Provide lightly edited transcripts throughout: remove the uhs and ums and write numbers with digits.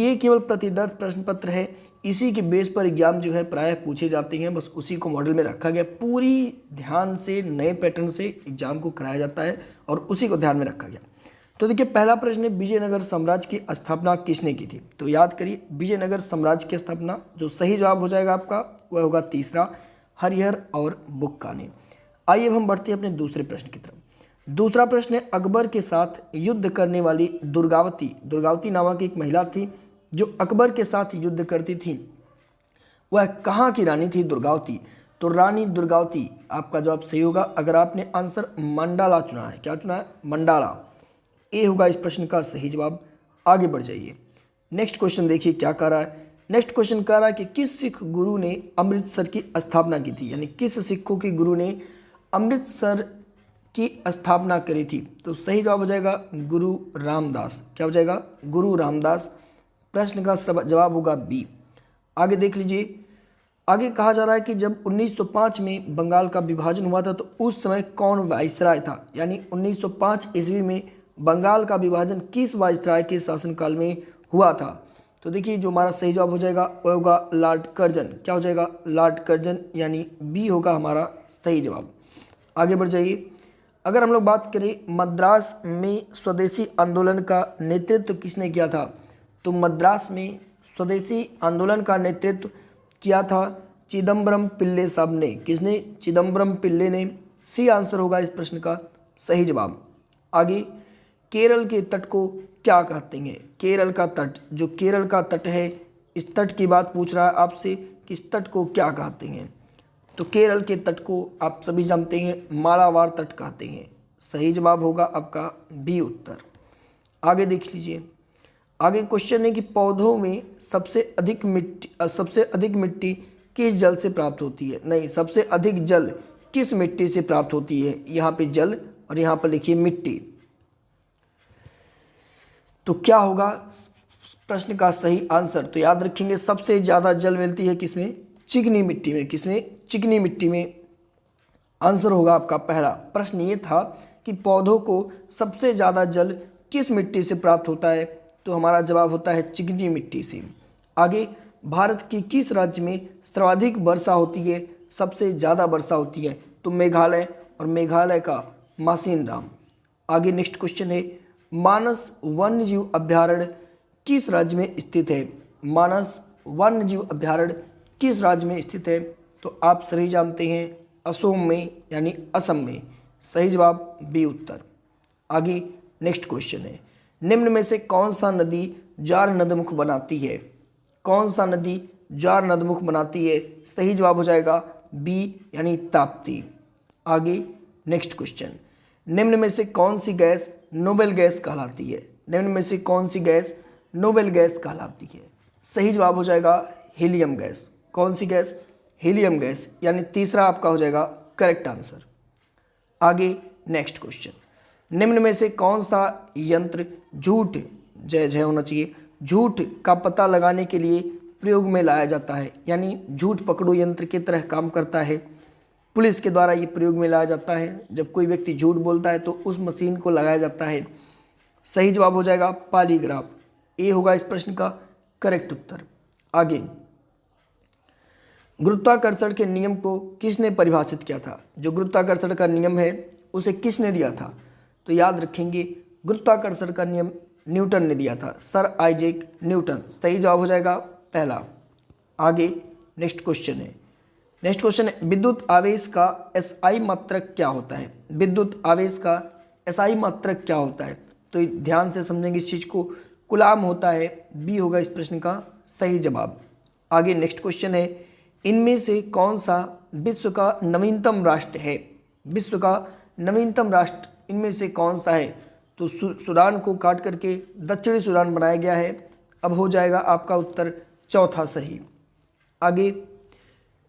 ये केवल प्रतिदर्श प्रश्न पत्र है, इसी के बेस पर एग्जाम जो है प्रायः पूछे जाते हैं, बस उसी को मॉडल में रखा गया। पूरी ध्यान से नए पैटर्न से एग्जाम को कराया जाता है और उसी को ध्यान में रखा गया। तो देखिए पहला प्रश्न है, विजयनगर साम्राज्य की स्थापना किसने की थी? तो याद करिए विजयनगर साम्राज्य की स्थापना, जो सही जवाब हो जाएगा आपका वह होगा तीसरा, हरिहर और बुक्का ने। आइए अब हम बढ़ते हैं अपने दूसरे प्रश्न की तरफ। दूसरा प्रश्न है, अकबर के साथ युद्ध करने वाली दुर्गावती नामक एक महिला थी जो अकबर के साथ युद्ध करती थी, वह कहाँ की रानी थी? दुर्गावती। तो रानी दुर्गावती आपका जवाब सही होगा अगर आपने आंसर मंडाला चुना है। क्या चुना है? मंडाला। ए होगा इस प्रश्न का सही जवाब। आगे बढ़ जाइए। नेक्स्ट क्वेश्चन देखिए क्या कह रहा है। नेक्स्ट क्वेश्चन कह रहा है कि किस सिख गुरु ने अमृतसर की स्थापना की थी, यानी किस सिखों के गुरु ने अमृतसर की स्थापना करी थी? तो सही जवाब हो जाएगा गुरु रामदास। क्या हो जाएगा? गुरु रामदास। प्रश्न का जवाब होगा बी। आगे देख लीजिए। आगे कहा जा रहा है कि जब 1905 में बंगाल का विभाजन हुआ था तो उस समय कौन वाइसराय था? यानी 1905 ईस्वी में बंगाल का विभाजन किस वाइसराय के शासनकाल में हुआ था? तो देखिए जो हमारा सही जवाब हो जाएगा वह होगा लॉर्ड कर्जन। क्या हो जाएगा? लॉर्ड कर्जन, यानी बी होगा हमारा सही जवाब। आगे बढ़ जाइए। अगर हम लोग बात करें मद्रास में स्वदेशी आंदोलन का नेतृत्व किसने किया था? तो मद्रास में स्वदेशी आंदोलन का नेतृत्व किया था चिदम्बरम पिल्ले साहब ने। किसने? चिदम्बरम पिल्ले ने। सी आंसर होगा इस प्रश्न का सही जवाब। आगे, केरल के तट को क्या कहते हैं? केरल का तट, जो केरल का तट है, इस तट की बात पूछ रहा है आपसे कि इस तट को क्या कहते हैं? तो केरल के तट को आप सभी जानते हैं मालाबार तट कहते हैं। सही जवाब होगा आपका बी उत्तर। आगे देख लीजिए। आगे क्वेश्चन है कि पौधों में सबसे अधिक मिट्टी किस जल से प्राप्त होती है? नहीं, सबसे अधिक जल किस मिट्टी से प्राप्त होती है? यहाँ पे जल और यहाँ पर लिखिए मिट्टी। तो क्या होगा प्रश्न का सही आंसर? तो याद रखेंगे सबसे ज़्यादा जल मिलती है किसमें? चिकनी मिट्टी में। किसमें? चिकनी मिट्टी में। आंसर होगा आपका पहला। प्रश्न ये था कि पौधों को सबसे ज़्यादा जल किस मिट्टी से प्राप्त होता है? तो हमारा जवाब होता है चिकनी मिट्टी से। आगे, भारत की किस राज्य में सर्वाधिक वर्षा होती है, सबसे ज़्यादा वर्षा होती है? तो मेघालय, और मेघालय का मासिन राम। आगे नेक्स्ट क्वेश्चन है, मानस वन्यजीव अभ्यारण्य किस राज्य में स्थित है? मानस वन्यजीव अभ्यारण्य किस राज्य में स्थित है? तो आप सभी जानते हैं असम में, यानी असम में। सही जवाब बी उत्तर। आगे नेक्स्ट क्वेश्चन है, निम्न में से कौन सा नदी जार नदमुख बनाती है? कौन सा नदी जार नदमुख बनाती है? सही जवाब हो जाएगा बी, यानी ताप्ती। आगे नेक्स्ट क्वेश्चन, निम्न में से कौन सी गैस नोबेल गैस कहलाती है? निम्न में से कौन सी गैस नोबेल गैस कहलाती है? सही जवाब हो जाएगा हीलियम गैस। कौन सी गैस? हीलियम गैस, यानी तीसरा आपका हो जाएगा करेक्ट आंसर। आगे नेक्स्ट क्वेश्चन, निम्न में से कौन सा यंत्र झूठ, जय होना चाहिए, झूठ का पता लगाने के लिए प्रयोग में लाया जाता है? यानी झूठ पकड़ो यंत्र की तरह काम करता है। पुलिस के द्वारा ये प्रयोग में लाया जाता है। जब कोई व्यक्ति झूठ बोलता है तो उस मशीन को लगाया जाता है। सही जवाब हो जाएगा पॉलीग्राफ। ए होगा इस प्रश्न का करेक्ट उत्तर। आगे, गुरुत्वाकर्षण के नियम को किसने परिभाषित किया था? जो गुरुत्वाकर्षण का नियम है उसे किसने दिया था? तो याद रखेंगे गुरुत्वाकर्षण का नियम न्यूटन ने दिया था, सर आइजैक न्यूटन। सही जवाब हो जाएगा पहला। आगे नेक्स्ट क्वेश्चन है, नेक्स्ट क्वेश्चन है, विद्युत आवेश का एसआई मात्रक क्या होता है? विद्युत आवेश का एसआई मात्रक क्या होता है? तो ध्यान से समझेंगे इस चीज को। कूलाम होता है। बी होगा इस प्रश्न का सही जवाब। आगे नेक्स्ट क्वेश्चन है, इनमें से कौन सा विश्व का नवीनतम राष्ट्र है? विश्व का नवीनतम राष्ट्र इनमें से कौन सा है? तो सूडान को काट करके दक्षिणी सूडान बनाया गया है। अब हो जाएगा आपका उत्तर चौथा सही। आगे,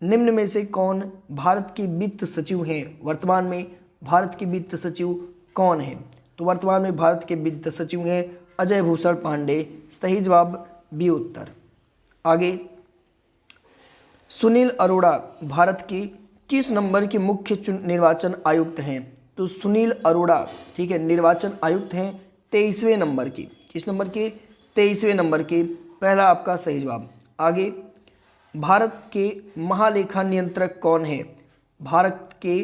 निम्न में से कौन भारत की वित्त सचिव हैं? वर्तमान में भारत की वित्त सचिव कौन है? तो वर्तमान में भारत के वित्त सचिव हैं अजय भूषण पांडे। सही जवाब बी उत्तर। आगे, सुनील अरोड़ा भारत के किस नंबर के मुख्य निर्वाचन आयुक्त हैं? तो सुनील अरोड़ा, ठीक है, निर्वाचन आयुक्त हैं 23वें नंबर के। किस नंबर के? 23वें नंबर के। पहला आपका सही जवाब। आगे, भारत के महालेखा नियंत्रक कौन है? भारत के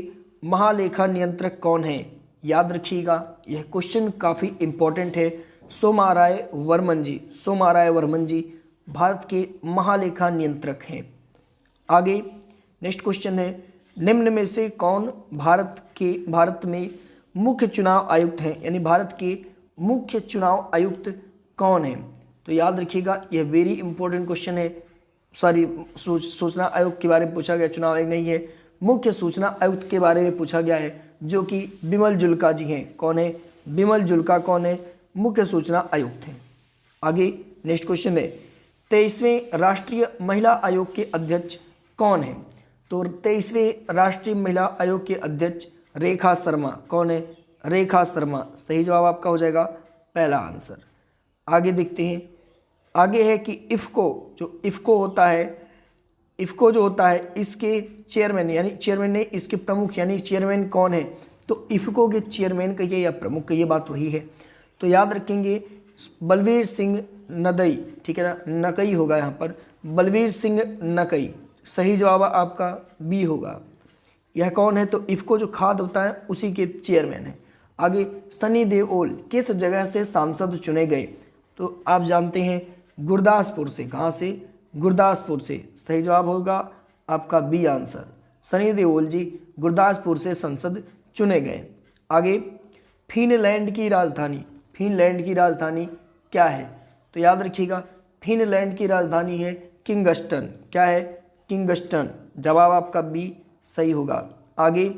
महालेखा नियंत्रक कौन है? याद रखिएगा, यह क्वेश्चन काफ़ी इंपॉर्टेंट है। सोमाराय वर्मन जी, सोमाराय वर्मन जी भारत के महालेखा नियंत्रक हैं। आगे नेक्स्ट क्वेश्चन है, निम्न में से कौन भारत में मुख्य चुनाव आयुक्त हैं? यानी भारत के मुख्य चुनाव आयुक्त कौन है? तो याद रखिएगा, यह वेरी इंपॉर्टेंट क्वेश्चन है। सूचना आयोग के बारे में पूछा गया, चुनाव आयोग नहीं है, मुख्य सूचना आयुक्त के बारे में पूछा गया है, जो कि बिमल जुल्का जी हैं। कौन है? बिमल जुल्का कौन है? मुख्य सूचना आयुक्त हैं। आगे नेक्स्ट क्वेश्चन है, 23वें राष्ट्रीय महिला आयोग के अध्यक्ष कौन है? तो 23वें राष्ट्रीय महिला आयोग के अध्यक्ष रेखा शर्मा। कौन है? रेखा शर्मा। सही जवाब आपका हो जाएगा पहला आंसर। आगे देखते हैं, आगे है कि इफ़को जो इफ़को होता है, इफ़को जो होता है इसके चेयरमैन, यानी चेयरमैन ने इसके प्रमुख, यानी चेयरमैन कौन है? तो इफ़को के चेयरमैन कहिए या प्रमुख कहिए, बात वही है। तो याद रखेंगे बलवीर सिंह नदई, ठीक है ना, नकई होगा यहाँ पर, बलवीर सिंह नकई। सही जवाब आपका बी होगा। यह कौन है? तो इफ़को जो खाद होता है उसी के चेयरमैन है। आगे, सनी देओल किस जगह से सांसद चुने गए? तो आप जानते हैं गुरदासपुर से। कहाँ से? गुरदासपुर से। सही जवाब होगा आपका बी आंसर। सनी देओल जी गुरदासपुर से संसद चुने गए। आगे, फिनलैंड की राजधानी, फिनलैंड की राजधानी क्या है? तो याद रखिएगा, फिनलैंड की राजधानी है किंगस्टन। क्या है? किंगस्टन। जवाब आपका बी सही होगा। आगे,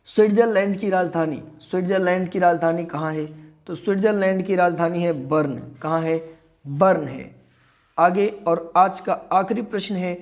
स्विट्जरलैंड की राजधानी, स्विट्जरलैंड की राजधानी कहाँ है? तो स्विट्जरलैंड की राजधानी है बर्न। कहाँ है? बर्न है। आगे, और आज का आखिरी प्रश्न है,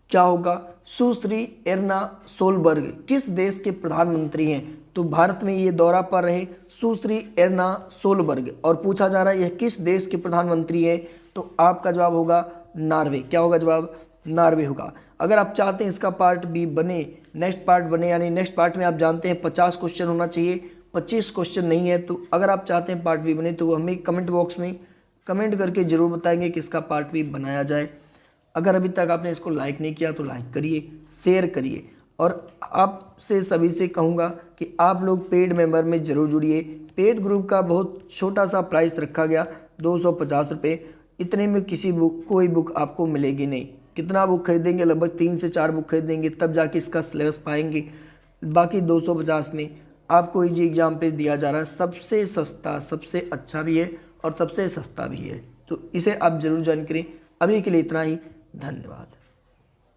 क्या होगा? सुश्री एर्ना सोलबर्ग किस देश के प्रधानमंत्री हैं? तो भारत में ये दौरा पर रहे सुश्री एर्ना सोलबर्ग, और पूछा जा रहा है यह किस देश के प्रधानमंत्री है? तो आपका जवाब होगा नॉर्वे। क्या होगा जवाब? नॉर्वे होगा। अगर आप चाहते हैं इसका पार्ट बी बने, नेक्स्ट पार्ट बने, यानी नेक्स्ट पार्ट में आप जानते हैं 50 क्वेश्चन होना चाहिए, 25 क्वेश्चन नहीं है, तो अगर आप चाहते हैं पार्ट बी बने तो हमें कमेंट बॉक्स में कमेंट करके ज़रूर बताएंगे कि इसका पार्ट बी बनाया जाए। अगर अभी तक आपने इसको लाइक नहीं किया तो लाइक करिए, शेयर करिए, और आपसे सभी से कहूँगा कि आप लोग पेड मेंबर में ज़रूर जुड़िए। पेड ग्रुप का बहुत छोटा सा प्राइस रखा गया, 250 रुपये। इतने में कोई बुक आपको मिलेगी नहीं। कितना बुक खरीदेंगे? लगभग 3 से 4 बुक खरीदेंगे तब जाके इसका सिलेबस पाएंगे। बाकी 250 में आपको इजी एग्जाम पे दिया जा रहा है, सबसे सस्ता, सबसे अच्छा भी है और सबसे सस्ता भी है। तो इसे आप ज़रूर ज्वाइन करें। अभी के लिए इतना ही, धन्यवाद।